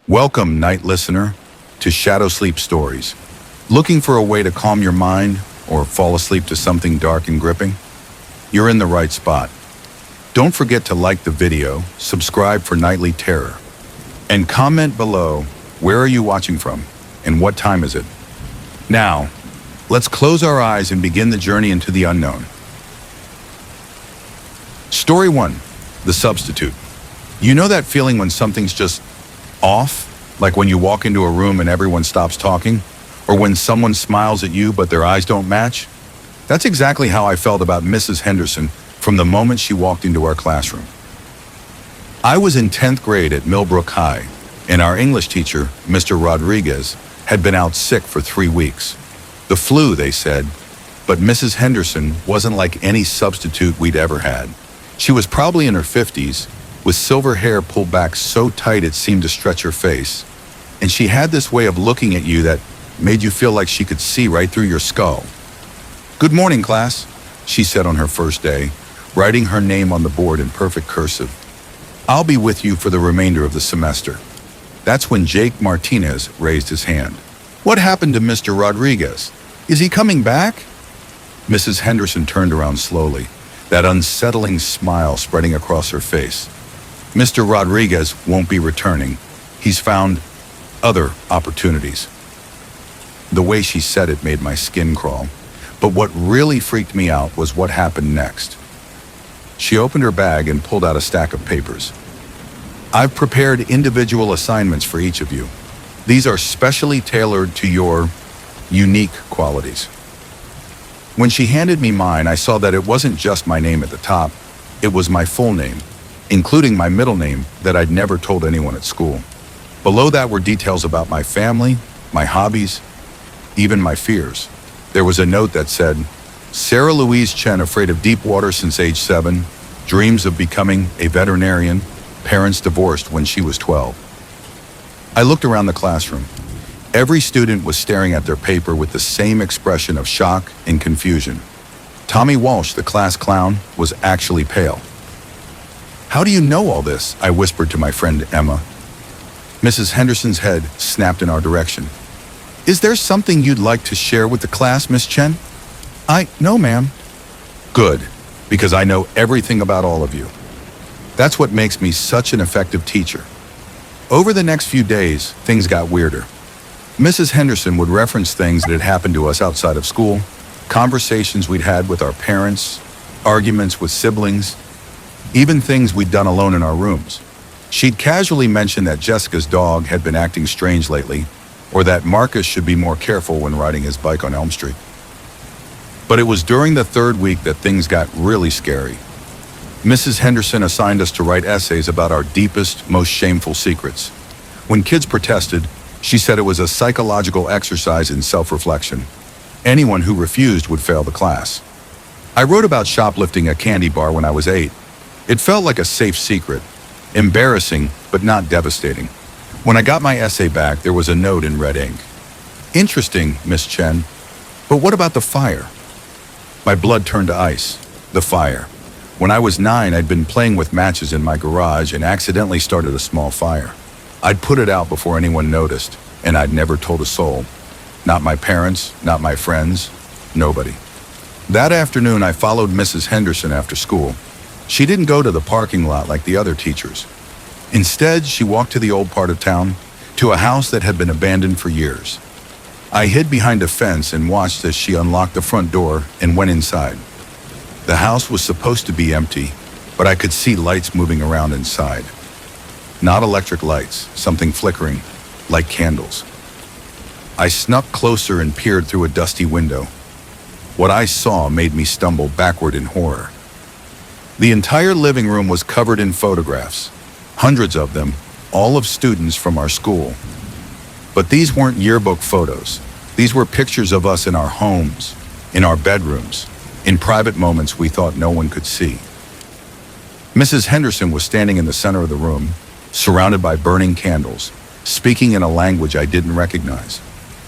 Welcome, night listener, to Shadow Sleep Stories. Looking for a way to calm your mind or fall asleep to something dark and gripping? You're in the right spot. Don't forget to like the video, subscribe for nightly terror, and comment below, where are you watching from and what time is it? Now, let's close our eyes and begin the journey into the unknown. Story 1, The Substitute. You know that feeling when something's just off? Like when you walk into a room and everyone stops talking? Or when someone smiles at you but their eyes don't match? That's exactly how I felt about Mrs. Henderson from the moment she walked into our classroom. I was in 10th grade at Millbrook High, and our English teacher, Mr. Rodriguez, had been out sick for 3 weeks. The flu, they said, but Mrs. Henderson wasn't like any substitute we'd ever had. She was probably in her 50s, with silver hair pulled back so tight it seemed to stretch her face. And she had this way of looking at you that made you feel like she could see right through your skull. "Good morning, class," she said on her first day, writing her name on the board in perfect cursive. "I'll be with you for the remainder of the semester." That's when Jake Martinez raised his hand. "What happened to Mr. Rodriguez? Is he coming back?" Mrs. Henderson turned around slowly, that unsettling smile spreading across her face. "Mr. Rodriguez won't be returning. He's found other opportunities." The way she said it made my skin crawl. But what really freaked me out was what happened next. She opened her bag and pulled out a stack of papers. "I've prepared individual assignments for each of you. These are specially tailored to your unique qualities." When she handed me mine, I saw that it wasn't just my name at the top. It was my full name, including my middle name that I'd never told anyone at school. Below that were details about my family, my hobbies, even my fears. There was a note that said, "Sarah Louise Chen, afraid of deep water since age 7, dreams of becoming a veterinarian, parents divorced when she was 12. I looked around the classroom. Every student was staring at their paper with the same expression of shock and confusion. Tommy Walsh, the class clown, was actually pale. "How do you know all this?" I whispered to my friend Emma. Mrs. Henderson's head snapped in our direction. "Is there something you'd like to share with the class, Miss Chen?" "No, ma'am." "Good, because I know everything about all of you. That's what makes me such an effective teacher." Over the next few days, things got weirder. Mrs. Henderson would reference things that had happened to us outside of school, conversations we'd had with our parents, arguments with siblings, even things we'd done alone in our rooms. She'd casually mention that Jessica's dog had been acting strange lately, or that Marcus should be more careful when riding his bike on Elm Street. But it was during the 3rd week that things got really scary. Mrs. Henderson assigned us to write essays about our deepest, most shameful secrets. When kids protested, she said it was a psychological exercise in self-reflection. Anyone who refused would fail the class. I wrote about shoplifting a candy bar when I was 8. It felt like a safe secret, embarrassing but not devastating. When I got my essay back, there was a note in red ink. "Interesting, Miss Chen, but what about the fire?" My blood turned to ice. The fire. When I was 9, I'd been playing with matches in my garage and accidentally started a small fire. I'd put it out before anyone noticed, and I'd never told a soul. Not my parents, not my friends, nobody. That afternoon, I followed Mrs. Henderson after school. She didn't go to the parking lot like the other teachers. Instead, she walked to the old part of town, to a house that had been abandoned for years. I hid behind a fence and watched as she unlocked the front door and went inside. The house was supposed to be empty, but I could see lights moving around inside. Not electric lights, something flickering, like candles. I snuck closer and peered through a dusty window. What I saw made me stumble backward in horror. The entire living room was covered in photographs, hundreds of them, all of students from our school. But these weren't yearbook photos. These were pictures of us in our homes, in our bedrooms, in private moments we thought no one could see. Mrs. Henderson was standing in the center of the room, surrounded by burning candles, speaking in a language I didn't recognize.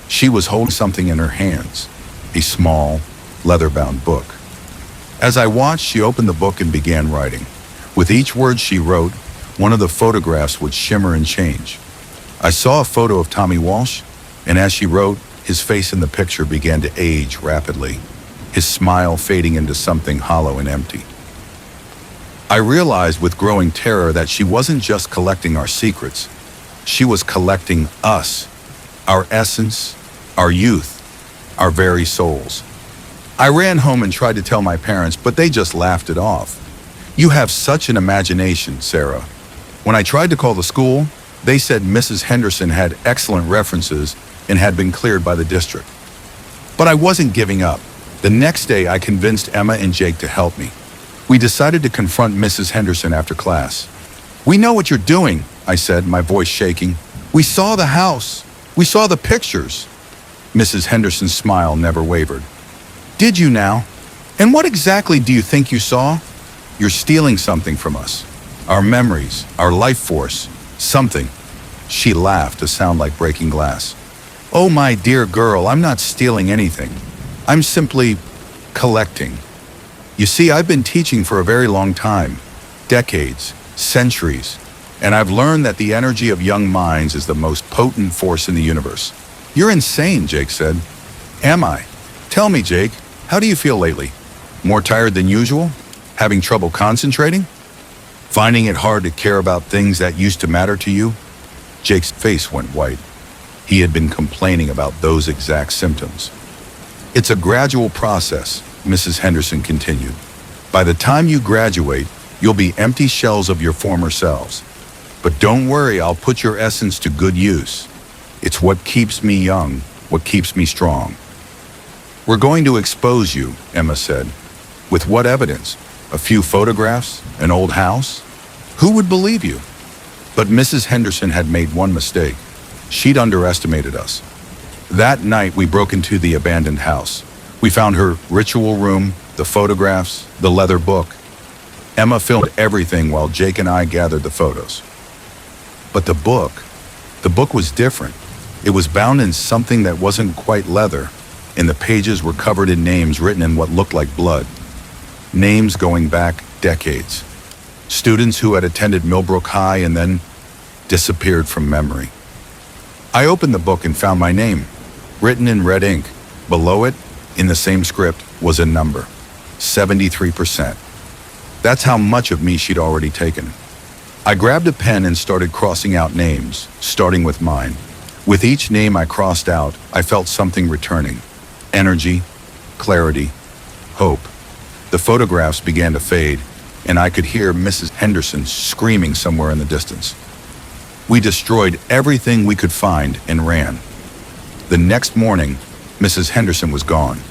She was holding something in her hands, a small, leather-bound book. As I watched, she opened the book and began writing. With each word she wrote, one of the photographs would shimmer and change. I saw a photo of Tommy Walsh, and as she wrote, his face in the picture began to age rapidly, his smile fading into something hollow and empty. I realized with growing terror that she wasn't just collecting our secrets, she was collecting us, our essence, our youth, our very souls. I ran home and tried to tell my parents, but they just laughed it off. "You have such an imagination, Sarah." When I tried to call the school, they said Mrs. Henderson had excellent references and had been cleared by the district. But I wasn't giving up. The next day, I convinced Emma and Jake to help me. We decided to confront Mrs. Henderson after class. "We know what you're doing," I said, my voice shaking. "We saw the house. We saw the pictures." Mrs. Henderson's smile never wavered. "Did you now? And what exactly do you think you saw? You're stealing something from us. Our memories, our life force, something." She laughed, a sound like breaking glass. "Oh, my dear girl, I'm not stealing anything. I'm simply collecting. You see, I've been teaching for a very long time, decades, centuries, and I've learned that the energy of young minds is the most potent force in the universe." "You're insane," Jake said. "Am I? Tell me, Jake, how do you feel lately? More tired than usual? Having trouble concentrating? Finding it hard to care about things that used to matter to you?" Jake's face went white. He had been complaining about those exact symptoms. "It's a gradual process," Mrs. Henderson continued. "By the time you graduate, you'll be empty shells of your former selves. But don't worry, I'll put your essence to good use. It's what keeps me young, what keeps me strong." "We're going to expose you," Emma said. "With what evidence? A few photographs? An old house? Who would believe you?" But Mrs. Henderson had made one mistake. She'd underestimated us. That night, we broke into the abandoned house. We found her ritual room, the photographs, the leather book. Emma filmed everything while Jake and I gathered the photos. But the book was different. It was bound in something that wasn't quite leather, and the pages were covered in names written in what looked like blood. Names going back decades. Students who had attended Millbrook High and then disappeared from memory. I opened the book and found my name, written in red ink. Below it, in the same script, was a number, 73%. That's how much of me she'd already taken. I grabbed a pen and started crossing out names, starting with mine. With each name I crossed out, I felt something returning. Energy, clarity, hope. The photographs began to fade, and I could hear Mrs. Henderson screaming somewhere in the distance. We destroyed everything we could find and ran. The next morning, Mrs. Henderson was gone.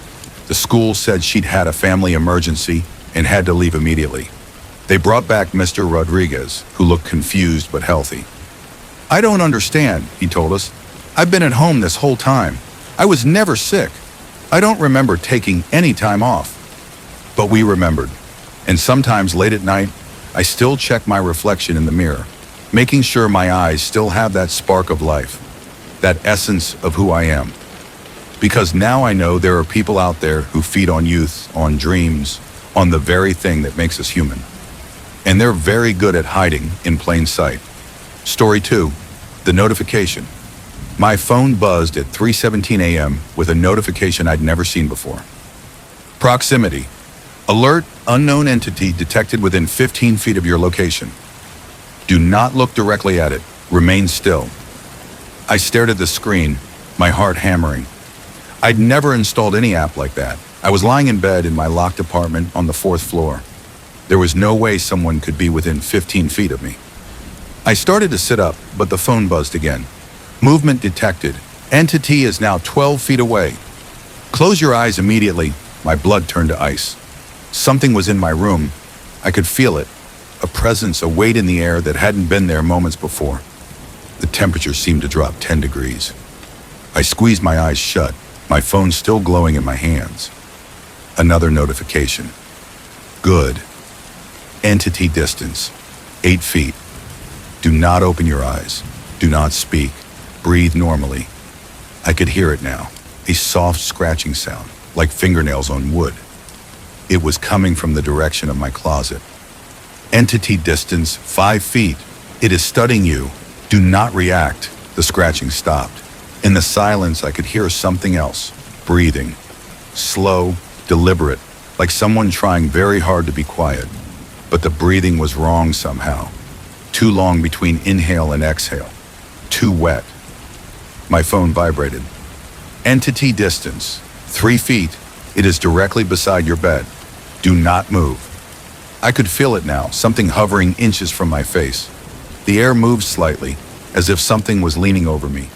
The school said she'd had a family emergency and had to leave immediately. They brought back Mr. Rodriguez, who looked confused but healthy. "I don't understand," he told us. "I've been at home this whole time. I was never sick. I don't remember taking any time off." But we remembered. And sometimes late at night, I still check my reflection in the mirror, making sure my eyes still have that spark of life, that essence of who I am. Because now I know there are people out there who feed on youth, on dreams, on the very thing that makes us human. And they're very good at hiding in plain sight. Story 2, the notification. My phone buzzed at 3:17 a.m. with a notification I'd never seen before. Proximity. Alert, unknown entity detected within 15 feet of your location. Do not look directly at it. Remain still. I stared at the screen, my heart hammering. I'd never installed any app like that. I was lying in bed in my locked apartment on the 4th floor. There was no way someone could be within 15 feet of me. I started to sit up, but the phone buzzed again. Movement detected. Entity is now 12 feet away. Close your eyes immediately. My blood turned to ice. Something was in my room. I could feel it. A presence, a weight in the air that hadn't been there moments before. The temperature seemed to drop 10 degrees. I squeezed my eyes shut, my phone still glowing in my hands. Another notification. Good. Entity distance, 8 feet. Do not open your eyes. Do not speak. Breathe normally. I could hear it now, a soft scratching sound, like fingernails on wood. It was coming from the direction of my closet. Entity distance, 5 feet. It is studying you. Do not react. The scratching stopped. In the silence, I could hear something else, breathing. Slow, deliberate, like someone trying very hard to be quiet. But the breathing was wrong somehow. Too long between inhale and exhale. Too wet. My phone vibrated. Entity distance, 3 feet. It is directly beside your bed. Do not move. I could feel it now, something hovering inches from my face. The air moved slightly, as if something was leaning over me.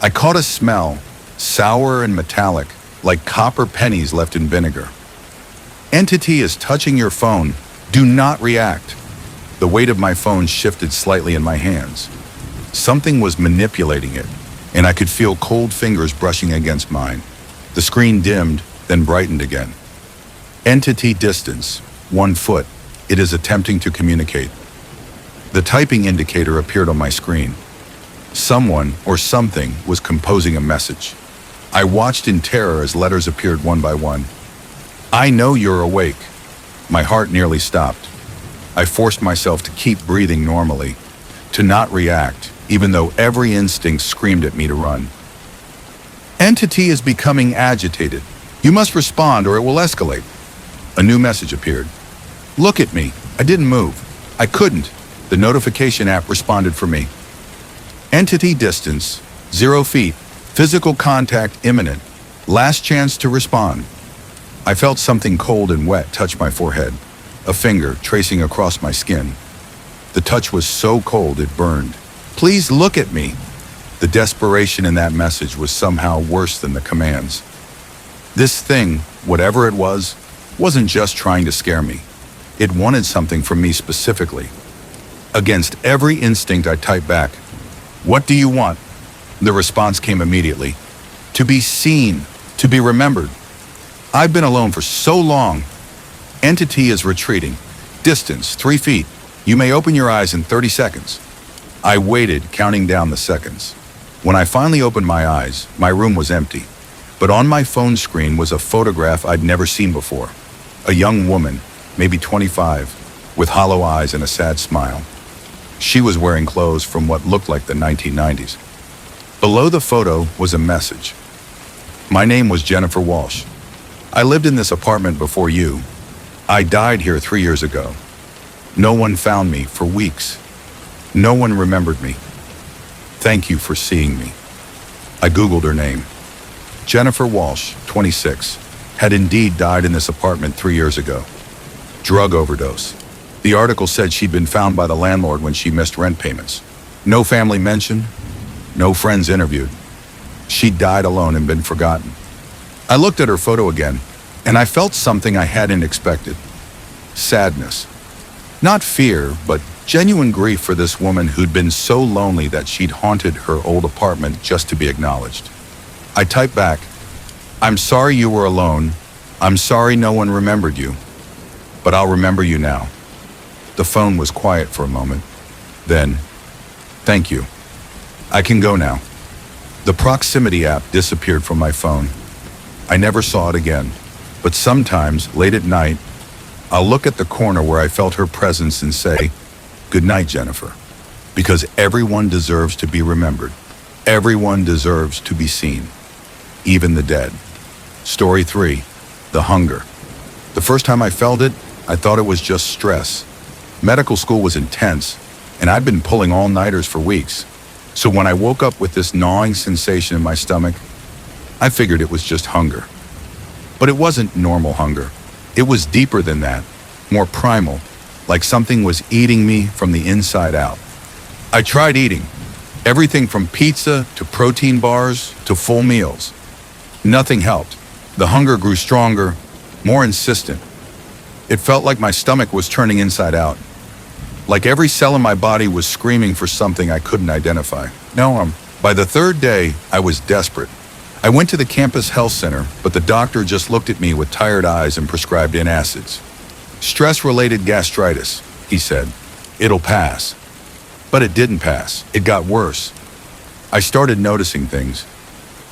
I caught a smell, sour and metallic, like copper pennies left in vinegar. Entity is touching your phone. Do not react. The weight of my phone shifted slightly in my hands. Something was manipulating it, and I could feel cold fingers brushing against mine. The screen dimmed, then brightened again. Entity distance, 1 foot. It is attempting to communicate. The typing indicator appeared on my screen. Someone or something was composing a message. I watched in terror as letters appeared one by one. I know you're awake. My heart nearly stopped. I forced myself to keep breathing normally, to not react, even though every instinct screamed at me to run. Entity is becoming agitated. You must respond or it will escalate. A new message appeared. Look at me. I didn't move. I couldn't. The notification app responded for me. Entity distance, 0 feet. Physical contact imminent. Last chance to respond. I felt something cold and wet touch my forehead, a finger tracing across my skin. The touch was so cold it burned. Please look at me. The desperation in that message was somehow worse than the commands. This thing, whatever it was, wasn't just trying to scare me. It wanted something from me specifically. Against every instinct, I typed back, "What do you want?" The response came immediately. To be seen, to be remembered. I've been alone for so long. Entity is retreating. Distance, 3 feet. You may open your eyes in 30 seconds. I waited, counting down the seconds. When I finally opened my eyes, my room was empty. But on my phone screen was a photograph I'd never seen before. A young woman, maybe 25, with hollow eyes and a sad smile. She was wearing clothes from what looked like the 1990s. Below the photo was a message. My name was Jennifer Walsh. I lived in this apartment before you. I died here 3 years ago. No one found me for weeks. No one remembered me. Thank you for seeing me. I Googled her name. Jennifer Walsh, 26, had indeed died in this apartment 3 years ago. Drug overdose. The article said she'd been found by the landlord when she missed rent payments. No family mentioned, no friends interviewed. She died alone and been forgotten. I looked at her photo again, and I felt something I hadn't expected. Sadness. Not fear, but genuine grief for this woman who'd been so lonely that she'd haunted her old apartment just to be acknowledged. I typed back, "I'm sorry you were alone. I'm sorry no one remembered you. But I'll remember you now." The phone was quiet for a moment. Then, "Thank you. I can go now." The proximity app disappeared from my phone. I never saw it again. But sometimes, late at night, I'll look at the corner where I felt her presence and say, "Good night, Jennifer." Because everyone deserves to be remembered. Everyone deserves to be seen. Even the dead. Story 3, the hunger. The first time I felt it, I thought it was just stress. Medical school was intense, and I'd been pulling all-nighters for weeks. So when I woke up with this gnawing sensation in my stomach, I figured it was just hunger. But it wasn't normal hunger. It was deeper than that, more primal, like something was eating me from the inside out. I tried eating, everything from pizza to protein bars to full meals. Nothing helped. The hunger grew stronger, more insistent. It felt like my stomach was turning inside out. Like every cell in my body was screaming for something I couldn't identify. By the third day, I was desperate. I went to the campus health center, but the doctor just looked at me with tired eyes and prescribed antacids. Stress-related gastritis, he said. It'll pass. But it didn't pass. It got worse. I started noticing things.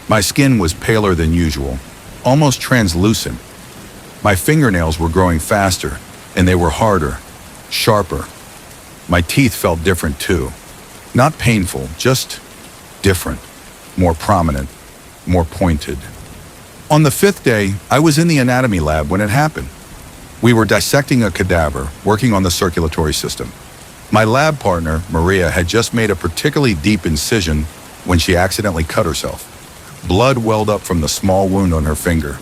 My skin was paler than usual, almost translucent. My fingernails were growing faster, and they were harder, sharper. My teeth felt different too. Not painful, just different, more prominent, more pointed. On the fifth day, I was in the anatomy lab when it happened. We were dissecting a cadaver, working on the circulatory system. My lab partner, Maria, had just made a particularly deep incision when she accidentally cut herself. Blood welled up from the small wound on her finger.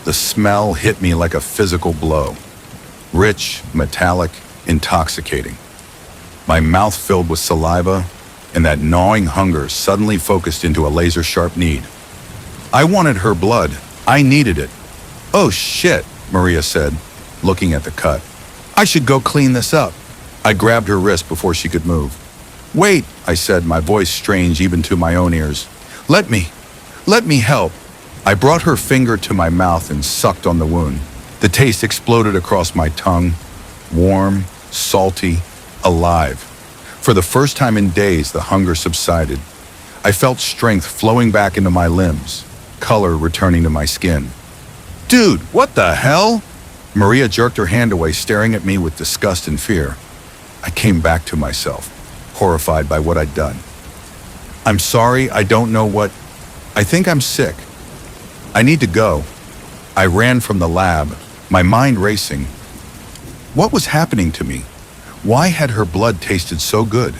The smell hit me like a physical blow. Rich, metallic, intoxicating. My mouth filled with saliva, and that gnawing hunger suddenly focused into a laser-sharp need. I wanted her blood. I needed it. "Oh shit," Maria said, looking at the cut. "I should go clean this up." I grabbed her wrist before she could move. "Wait," I said, my voice strange even to my own ears. Let me help." I brought her finger to my mouth and sucked on the wound. The taste exploded across my tongue, warm, salty, alive. For the first time in days, the hunger subsided. I felt strength flowing back into my limbs, color returning to my skin. "Dude, what the hell?" Maria jerked her hand away, staring at me with disgust and fear. I came back to myself, horrified by what I'd done. "I'm sorry, I don't know what... I think I'm sick. I need to go." I ran from the lab, my mind racing. What was happening to me? Why had her blood tasted so good?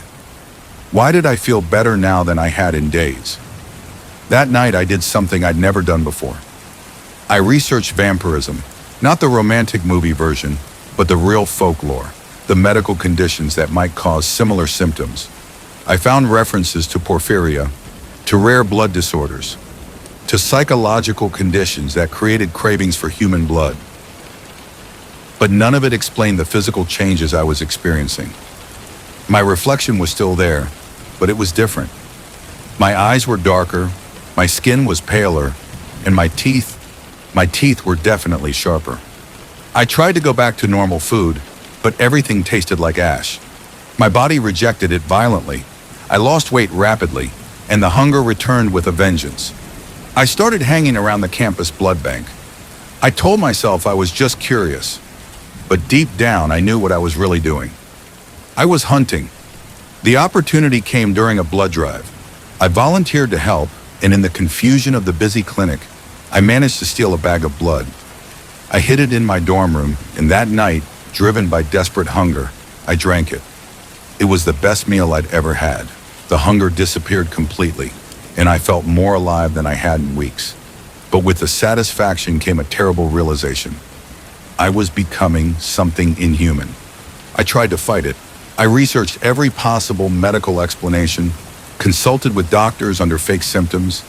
Why did I feel better now than I had in days? That night I did something I'd never done before. I researched vampirism, not the romantic movie version, but the real folklore, the medical conditions that might cause similar symptoms. I found references to porphyria, to rare blood disorders, to psychological conditions that created cravings for human blood. But none of it explained the physical changes I was experiencing. My reflection was still there, but it was different. My eyes were darker, my skin was paler, and my teeth were definitely sharper. I tried to go back to normal food, but everything tasted like ash. My body rejected it violently. I lost weight rapidly, and the hunger returned with a vengeance. I started hanging around the campus blood bank. I told myself I was just curious, but deep down I knew what I was really doing. I was hunting. The opportunity came during a blood drive. I volunteered to help, and in the confusion of the busy clinic, I managed to steal a bag of blood. I hid it in my dorm room, and that night, driven by desperate hunger, I drank it. It was the best meal I'd ever had. The hunger disappeared completely, and I felt more alive than I had in weeks. But with the satisfaction came a terrible realization. I was becoming something inhuman. I tried to fight it. I researched every possible medical explanation, consulted with doctors under fake symptoms,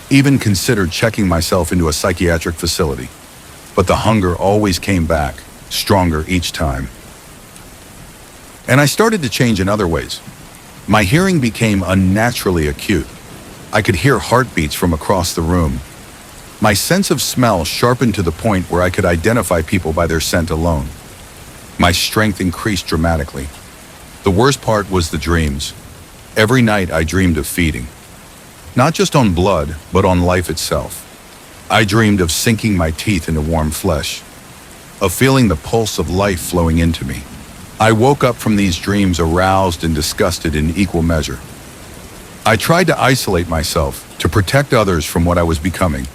even considered checking myself into a psychiatric facility. But the hunger always came back, stronger each time. And I started to change in other ways. My hearing became unnaturally acute. I could hear heartbeats from across the room. My sense of smell sharpened to the point where I could identify people by their scent alone. My strength increased dramatically. The worst part was the dreams. Every night I dreamed of feeding. Not just on blood, but on life itself. I dreamed of sinking my teeth into warm flesh, of feeling the pulse of life flowing into me. I woke up from these dreams aroused and disgusted in equal measure. I tried to isolate myself, to protect others from what I was becoming.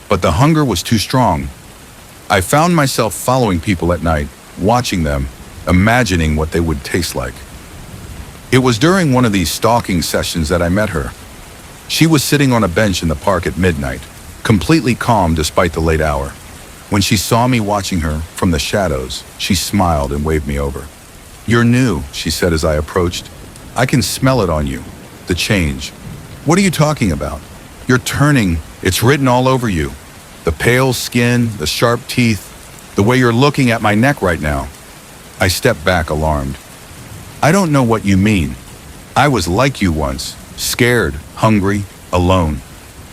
But the hunger was too strong. I found myself following people at night, watching them, imagining what they would taste like. It was during one of these stalking sessions that I met her. She was sitting on a bench in the park at midnight, completely calm despite the late hour. When she saw me watching her from the shadows, she smiled and waved me over. "You're new," she said as I approached. "I can smell it on you, the change." "What are you talking about?" "You're turning. It's written all over you. The pale skin, the sharp teeth, the way you're looking at my neck right now." I stepped back, alarmed. "I don't know what you mean. I was like you once, scared, hungry, alone,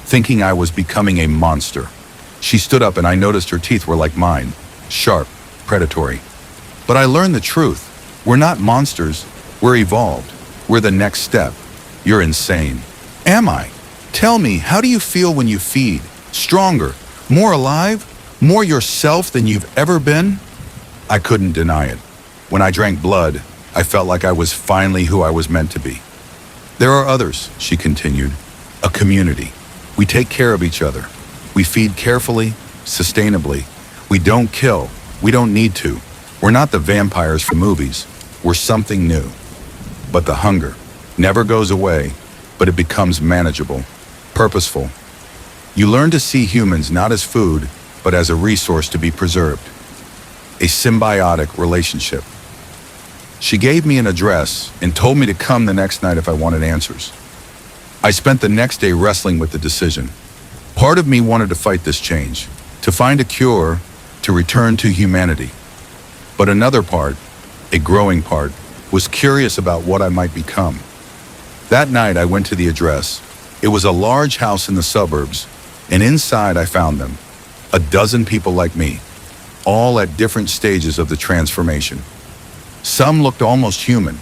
thinking I was becoming a monster." She stood up and I noticed her teeth were like mine, sharp, predatory. "But I learned the truth. We're not monsters. We're evolved. We're the next step. You're insane." "Am I? Tell me, how do you feel when you feed? Stronger, more alive, more yourself than you've ever been?" I couldn't deny it. When I drank blood, I felt like I was finally who I was meant to be. There are others, she continued. A community. We take care of each other. We feed carefully, sustainably. We don't kill. We don't need to. We're not the vampires from movies. We're something new. But the hunger never goes away, but it becomes manageable, purposeful. You learn to see humans not as food, but as a resource to be preserved. A symbiotic relationship. She gave me an address and told me to come the next night if I wanted answers. I spent the next day wrestling with the decision. Part of me wanted to fight this change, to find a cure, to return to humanity. But another part, a growing part, was curious about what I might become. That night I went to the address. It was a large house in the suburbs, and inside I found them. 12 people like me, all at different stages of the transformation. Some looked almost human.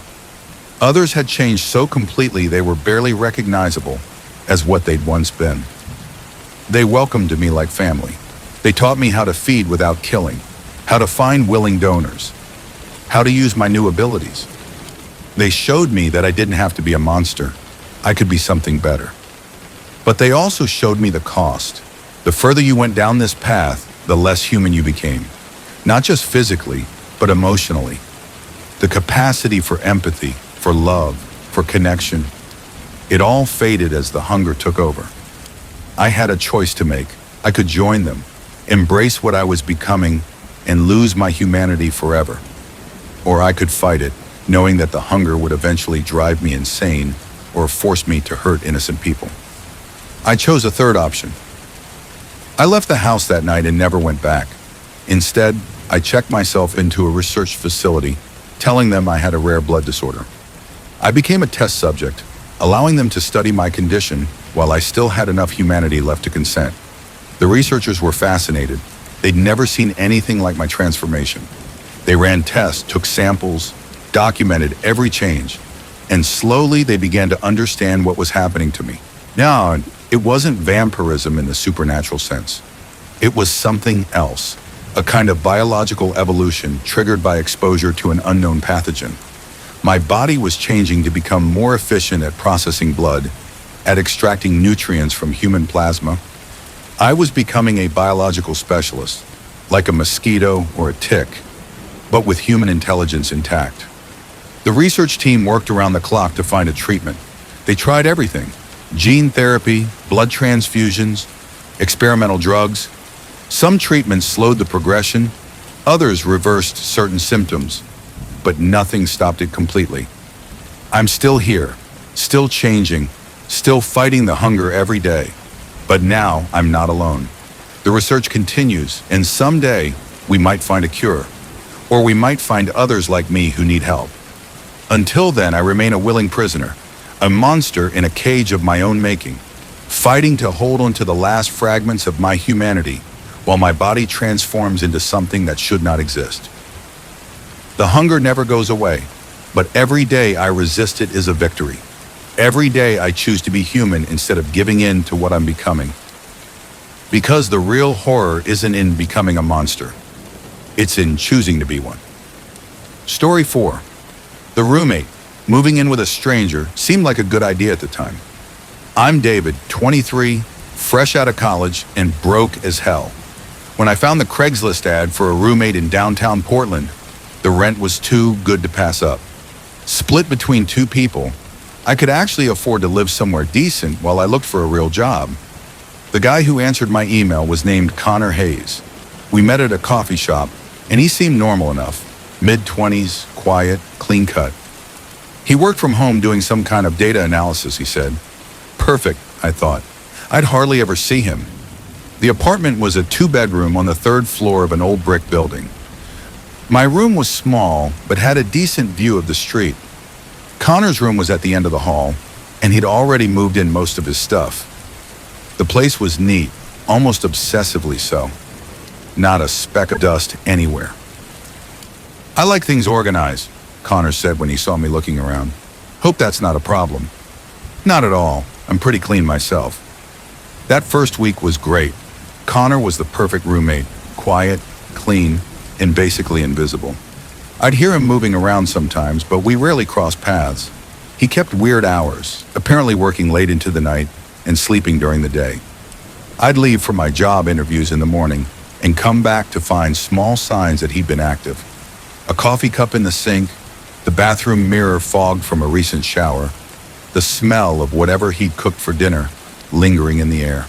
Others had changed so completely they were barely recognizable as what they'd once been. They welcomed me like family. They taught me how to feed without killing, how to find willing donors, how to use my new abilities. They showed me that I didn't have to be a monster. I could be something better. But they also showed me the cost. The further you went down this path, the less human you became. Not just physically, but emotionally. The capacity for empathy, for love, for connection. It all faded as the hunger took over. I had a choice to make. I could join them, embrace what I was becoming, and lose my humanity forever. Or I could fight it, knowing that the hunger would eventually drive me insane or force me to hurt innocent people. I chose a third option. I left the house that night and never went back. Instead, I checked myself into a research facility, telling them I had a rare blood disorder. I became a test subject, allowing them to study my condition while I still had enough humanity left to consent. The researchers were fascinated. They'd never seen anything like my transformation. They ran tests, took samples, documented every change, and slowly they began to understand what was happening to me. Now, it wasn't vampirism in the supernatural sense. It was something else, a kind of biological evolution triggered by exposure to an unknown pathogen. My body was changing to become more efficient at processing blood, at extracting nutrients from human plasma. I was becoming a biological specialist, like a mosquito or a tick, but with human intelligence intact. The research team worked around the clock to find a treatment. They tried everything: gene therapy, blood transfusions, experimental drugs. Some treatments slowed the progression, others reversed certain symptoms, but nothing stopped it completely. I'm still here, still changing, still fighting the hunger every day. But now I'm not alone. The research continues, and someday we might find a cure, or we might find others like me who need help. Until then, I remain a willing prisoner, a monster in a cage of my own making, fighting to hold on to the last fragments of my humanity while my body transforms into something that should not exist. The hunger never goes away, but every day I resist it is a victory. Every day I choose to be human instead of giving in to what I'm becoming. Because the real horror isn't in becoming a monster. It's in choosing to be one. Story 4. The roommate. Moving in with a stranger seemed like a good idea at the time. I'm David, 23, fresh out of college, and broke as hell. When I found the Craigslist ad for a roommate in downtown Portland, the rent was too good to pass up. Split between 2 people, I could actually afford to live somewhere decent while I looked for a real job. The guy who answered my email was named Connor Hayes. We met at a coffee shop, and he seemed normal enough. Mid-20s, quiet, clean-cut. He worked from home doing some kind of data analysis, he said. Perfect, I thought. I'd hardly ever see him. The apartment was a 2-bedroom on the 3rd floor of an old brick building. My room was small, but had a decent view of the street. Connor's room was at the end of the hall, and he'd already moved in most of his stuff. The place was neat, almost obsessively so. Not a speck of dust anywhere. I like things organized, Connor said when he saw me looking around. Hope that's not a problem. Not at all. I'm pretty clean myself. That first week was great. Connor was the perfect roommate, quiet, clean, and basically invisible. I'd hear him moving around sometimes, but we rarely crossed paths. He kept weird hours, apparently working late into the night and sleeping during the day. I'd leave for my job interviews in the morning and come back to find small signs that he'd been active. A coffee cup in the sink, the bathroom mirror fogged from a recent shower, the smell of whatever he'd cooked for dinner lingering in the air.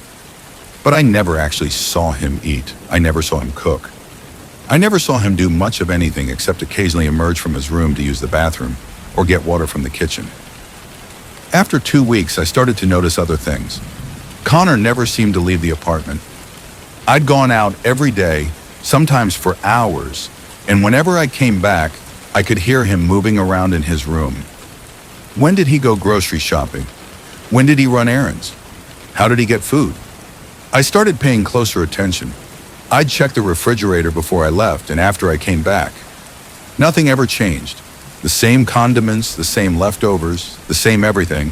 But I never actually saw him eat. I never saw him cook. I never saw him do much of anything except occasionally emerge from his room to use the bathroom or get water from the kitchen. After 2 weeks, I started to notice other things. Connor never seemed to leave the apartment. I'd gone out every day, sometimes for hours, and whenever I came back, I could hear him moving around in his room. When did he go grocery shopping? When did he run errands? How did he get food? I started paying closer attention. I'd check the refrigerator before I left and after I came back. Nothing ever changed. The same condiments, the same leftovers, the same everything.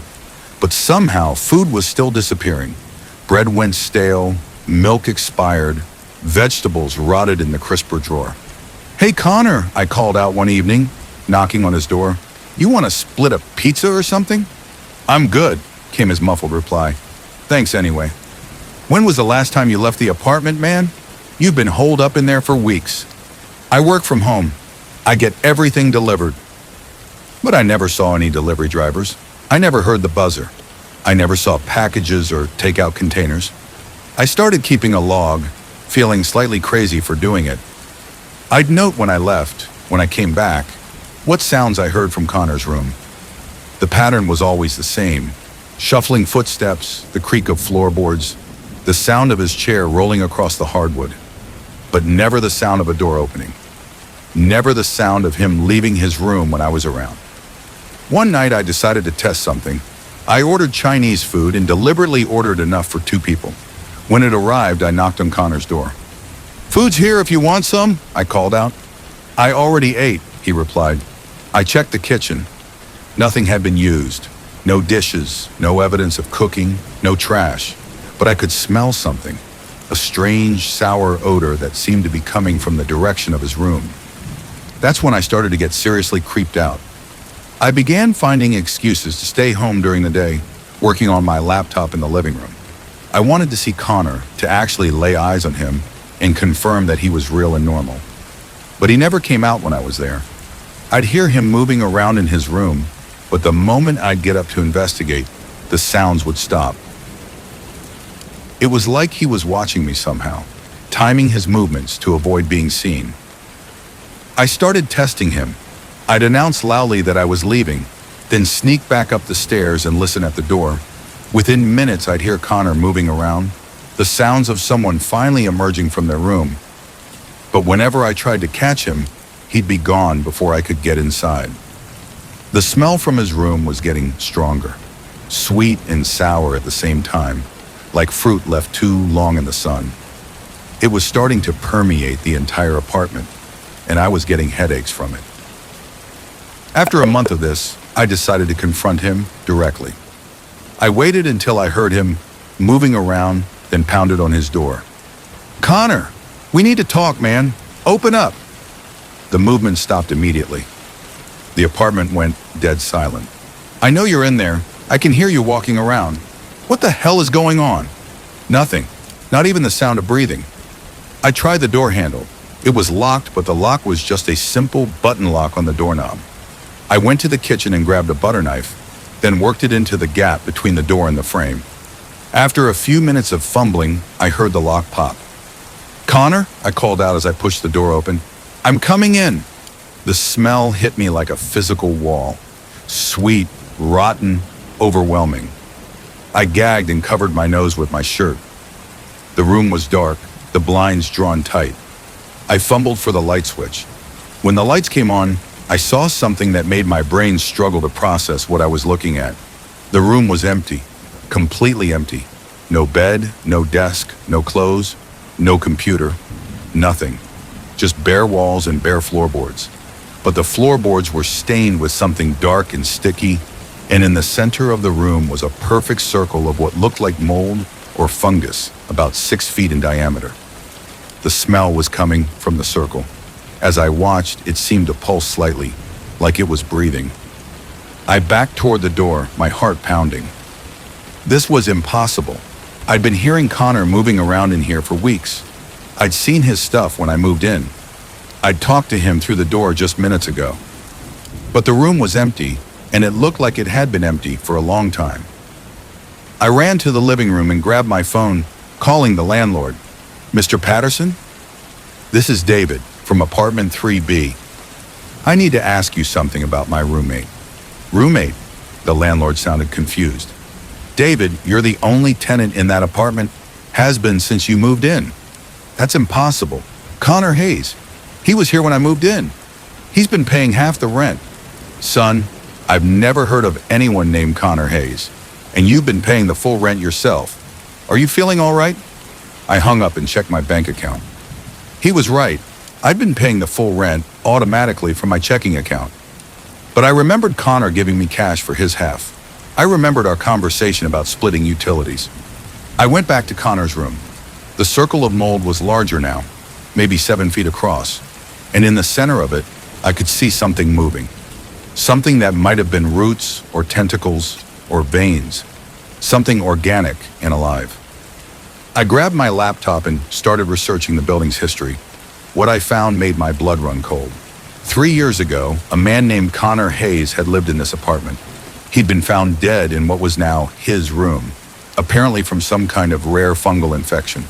But somehow food was still disappearing. Bread went stale, milk expired, vegetables rotted in the crisper drawer. "Hey Connor," I called out one evening, knocking on his door. "You want to split a pizza or something?" "I'm good," came his muffled reply. "Thanks anyway." "When was the last time you left the apartment, man? You've been holed up in there for weeks." "I work from home. I get everything delivered." But I never saw any delivery drivers. I never heard the buzzer. I never saw packages or takeout containers. I started keeping a log, feeling slightly crazy for doing it. I'd note when I left, when I came back, what sounds I heard from Connor's room. The pattern was always the same: shuffling footsteps, the creak of floorboards, the sound of his chair rolling across the hardwood, but never the sound of a door opening. Never the sound of him leaving his room when I was around. One night I decided to test something. I ordered Chinese food and deliberately ordered enough for 2 people. When it arrived, I knocked on Connor's door. "Food's here if you want some," I called out. "I already ate," he replied. I checked the kitchen. Nothing had been used. No dishes, no evidence of cooking, no trash. But I could smell something, a strange, sour odor that seemed to be coming from the direction of his room. That's when I started to get seriously creeped out. I began finding excuses to stay home during the day, working on my laptop in the living room. I wanted to see Connor, to actually lay eyes on him and confirm that he was real and normal. But he never came out when I was there. I'd hear him moving around in his room, but the moment I'd get up to investigate, the sounds would stop. It was like he was watching me somehow, timing his movements to avoid being seen. I started testing him. I'd announce loudly that I was leaving, then sneak back up the stairs and listen at the door. Within minutes, I'd hear Connor moving around, the sounds of someone finally emerging from their room. But whenever I tried to catch him, he'd be gone before I could get inside. The smell from his room was getting stronger, sweet and sour at the same time, like fruit left too long in the sun. It was starting to permeate the entire apartment, and I was getting headaches from it. After a month of this, I decided to confront him directly. I waited until I heard him moving around, then pounded on his door. "Connor, we need to talk, man. Open up." The movement stopped immediately. The apartment went dead silent. "I know you're in there. I can hear you walking around. What the hell is going on?" "Nothing. Not even the sound of breathing." I tried the door handle. It was locked, but the lock was just a simple button lock on the doorknob. I went to the kitchen and grabbed a butter knife, then worked it into the gap between the door and the frame. After a few minutes of fumbling, I heard the lock pop. "Connor," I called out as I pushed the door open. "I'm coming in." The smell hit me like a physical wall. Sweet, rotten, overwhelming. I gagged and covered my nose with my shirt. The room was dark, the blinds drawn tight. I fumbled for the light switch. When the lights came on, I saw something that made my brain struggle to process what I was looking at. The room was empty, completely empty. No bed, no desk, no clothes, no computer, nothing. Just bare walls and bare floorboards. But the floorboards were stained with something dark and sticky, and in the center of the room was a perfect circle of what looked like mold or fungus, about 6 feet in diameter. The smell was coming from the circle. As I watched, it seemed to pulse slightly, like it was breathing. I backed toward the door, my heart pounding. This was impossible. I'd been hearing Connor moving around in here for weeks. I'd seen his stuff when I moved in. I'd talked to him through the door just minutes ago. But the room was empty, and it looked like it had been empty for a long time. I ran to the living room and grabbed my phone, calling the landlord. "Mr. Patterson? This is David from apartment 3B. I need to ask you something about my roommate." "Roommate?" The landlord sounded confused. "David, you're the only tenant in that apartment, has been since you moved in. That's impossible. Connor Hayes, he was here when I moved in. He's been paying half the rent." "Son, I've never heard of anyone named Connor Hayes, and you've been paying the full rent yourself. Are you feeling all right?" I hung up and checked my bank account. He was right. I'd been paying the full rent automatically from my checking account. But I remembered Connor giving me cash for his half. I remembered our conversation about splitting utilities. I went back to Connor's room. The circle of mold was larger now, maybe 7 feet across, and in the center of it, I could see something moving. Something that might have been roots or tentacles or veins. Something organic and alive. I grabbed my laptop and started researching the building's history. What I found made my blood run cold. 3 years ago, a man named Connor Hayes had lived in this apartment. He'd been found dead in what was now his room, apparently from some kind of rare fungal infection.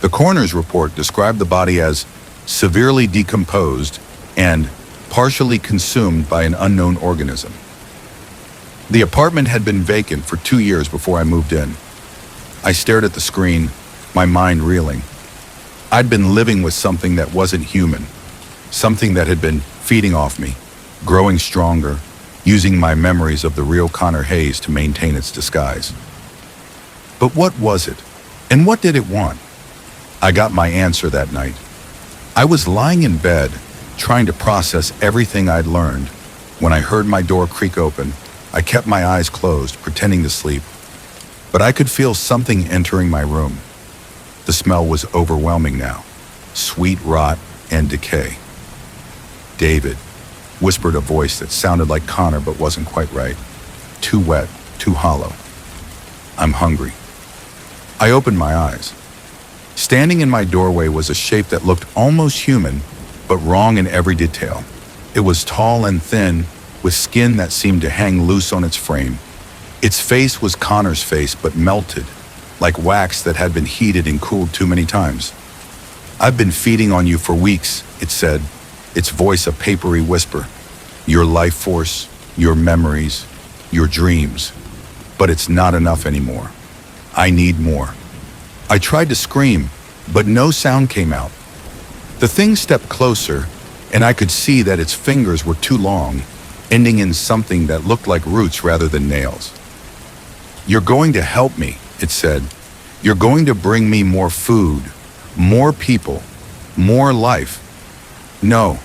The coroner's report described the body as severely decomposed and partially consumed by an unknown organism. The apartment had been vacant for 2 years before I moved in. I stared at the screen, my mind reeling. I'd been living with something that wasn't human, something that had been feeding off me, growing stronger, using my memories of the real Connor Hayes to maintain its disguise. But what was it? And what did it want? I got my answer that night. I was lying in bed, trying to process everything I'd learned, when I heard my door creak open. I kept my eyes closed, pretending to sleep. But I could feel something entering my room. The smell was overwhelming now. Sweet rot and decay. "David," whispered a voice that sounded like Connor but wasn't quite right. Too wet, too hollow. "I'm hungry." I opened my eyes. Standing in my doorway was a shape that looked almost human, but wrong in every detail. It was tall and thin, with skin that seemed to hang loose on its frame. Its face was Connor's face, but melted, like wax that had been heated and cooled too many times. "I've been feeding on you for weeks," it said, its voice a papery whisper. "Your life force, your memories, your dreams. But it's not enough anymore. I need more." I tried to scream, but no sound came out. The thing stepped closer, and I could see that its fingers were too long, ending in something that looked like roots rather than nails. "You're going to help me," it said. "You're going to bring me more food, more people, more life." "No,"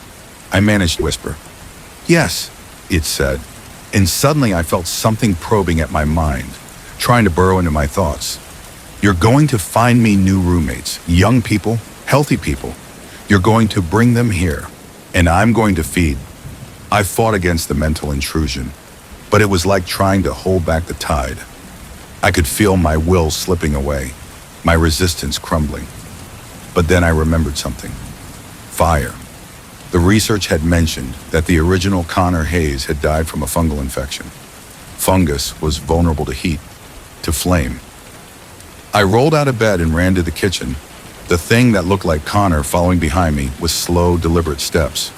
I managed to whisper. "Yes," it said, and suddenly I felt something probing at my mind, trying to burrow into my thoughts. "You're going to find me new roommates, young people, healthy people. You're going to bring them here, and I'm going to feed." I fought against the mental intrusion, but it was like trying to hold back the tide. I could feel my will slipping away, my resistance crumbling. But then I remembered something. Fire. The research had mentioned that the original Connor Hayes had died from a fungal infection. Fungus was vulnerable to heat, to flame. I rolled out of bed and ran to the kitchen, the thing that looked like Connor following behind me with slow, deliberate steps.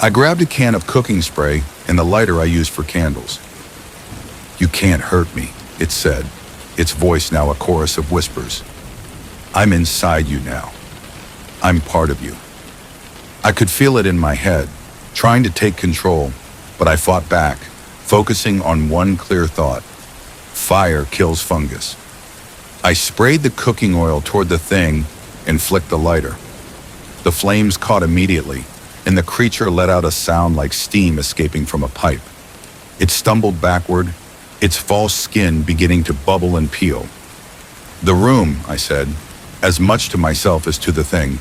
I grabbed a can of cooking spray and the lighter I used for candles. "You can't hurt me," it said, its voice now a chorus of whispers. "I'm inside you now. I'm part of you." I could feel it in my head, trying to take control, but I fought back, focusing on one clear thought. Fire kills fungus. I sprayed the cooking oil toward the thing and flicked the lighter. The flames caught immediately, and the creature let out a sound like steam escaping from a pipe. It stumbled backward, its false skin beginning to bubble and peel. "The room," I said, as much to myself as to the thing.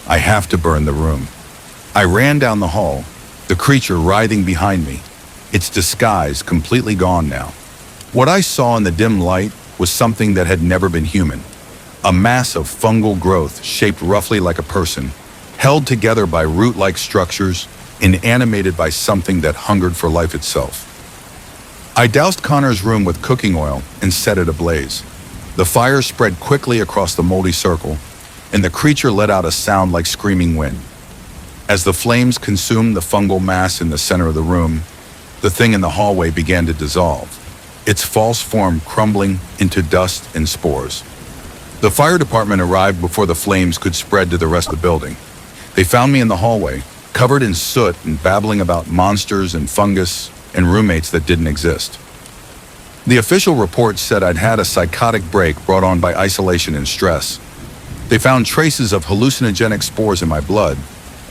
"I have to burn the room." I ran down the hall, the creature writhing behind me. its disguise completely gone now. What I saw in the dim light was something that had never been human. A mass of fungal growth shaped roughly like a person, held together by root-like structures and animated by something that hungered for life itself. I doused Connor's room with cooking oil and set it ablaze. The fire spread quickly across the moldy circle, and the creature let out a sound like screaming wind. As the flames consumed the fungal mass in the center of the room, the thing in the hallway began to dissolve, its false form crumbling into dust and spores. The fire department arrived before the flames could spread to the rest of the building. They found me in the hallway, covered in soot and babbling about monsters and fungus and roommates that didn't exist. The official report said I'd had a psychotic break brought on by isolation and stress. They found traces of hallucinogenic spores in my blood,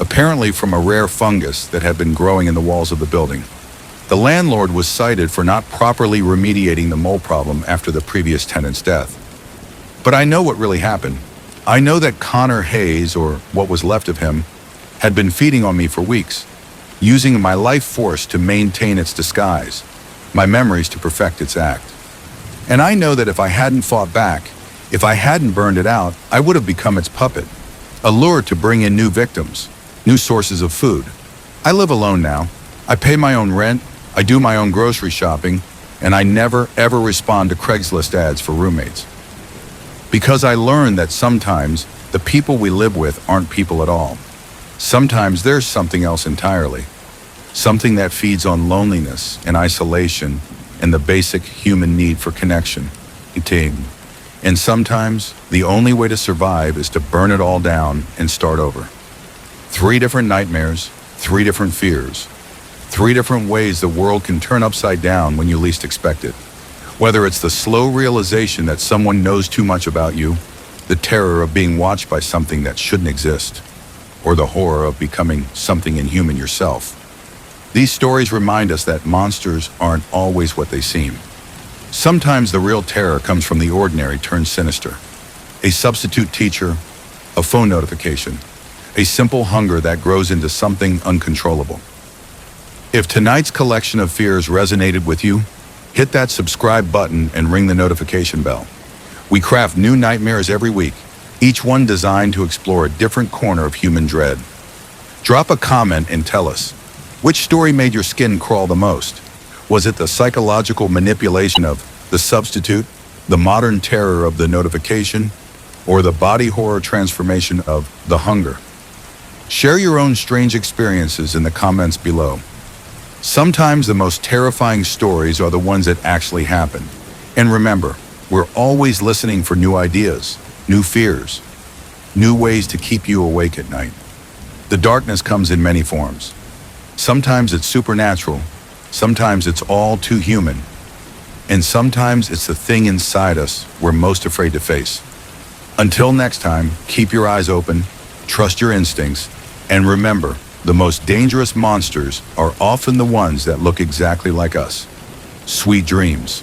apparently from a rare fungus that had been growing in the walls of the building. The landlord was cited for not properly remediating the mold problem after the previous tenant's death. But I know what really happened. I know that Connor Hayes, or what was left of him, had been feeding on me for weeks, using my life force to maintain its disguise, my memories to perfect its act. And I know that if I hadn't fought back, if I hadn't burned it out, I would have become its puppet, a lure to bring in new victims, new sources of food. I live alone now. I pay my own rent, I do my own grocery shopping, and I never, ever respond to Craigslist ads for roommates. Because I learned that sometimes the people we live with aren't people at all. Sometimes there's something else entirely. Something that feeds on loneliness and isolation and the basic human need for connection. And sometimes the only way to survive is to burn it all down and start over. 3 different nightmares, 3 different fears, 3 different ways the world can turn upside down when you least expect it. Whether it's the slow realization that someone knows too much about you, the terror of being watched by something that shouldn't exist, or the horror of becoming something inhuman yourself. These stories remind us that monsters aren't always what they seem. Sometimes the real terror comes from the ordinary turned sinister. A substitute teacher, a phone notification, a simple hunger that grows into something uncontrollable. If tonight's collection of fears resonated with you, hit that subscribe button and ring the notification bell. We craft new nightmares every week, each one designed to explore a different corner of human dread. Drop a comment and tell us, which story made your skin crawl the most? Was it the psychological manipulation of the substitute, the modern terror of the notification, or the body horror transformation of the hunger? Share your own strange experiences in the comments below. Sometimes the most terrifying stories are the ones that actually happen. And remember, we're always listening for new ideas, new fears, new ways to keep you awake at night. The darkness comes in many forms. Sometimes it's supernatural, sometimes it's all too human, and sometimes it's the thing inside us we're most afraid to face. Until next time, keep your eyes open, trust your instincts, and remember, the most dangerous monsters are often the ones that look exactly like us. Sweet dreams,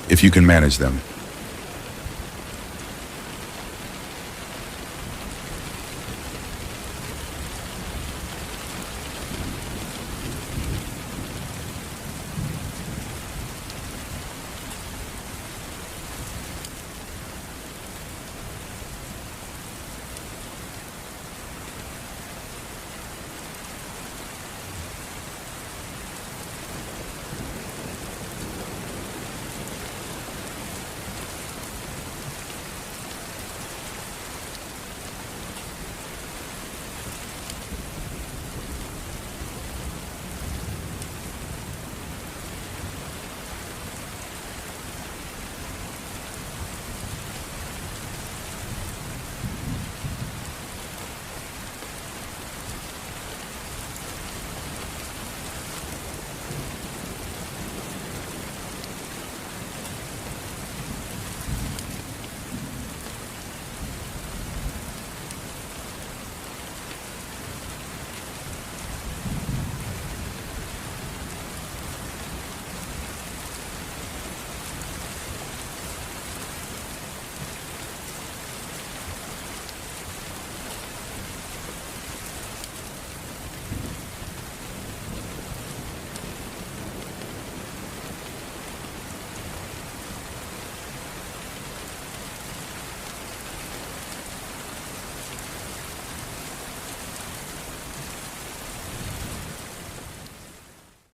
if you can manage them.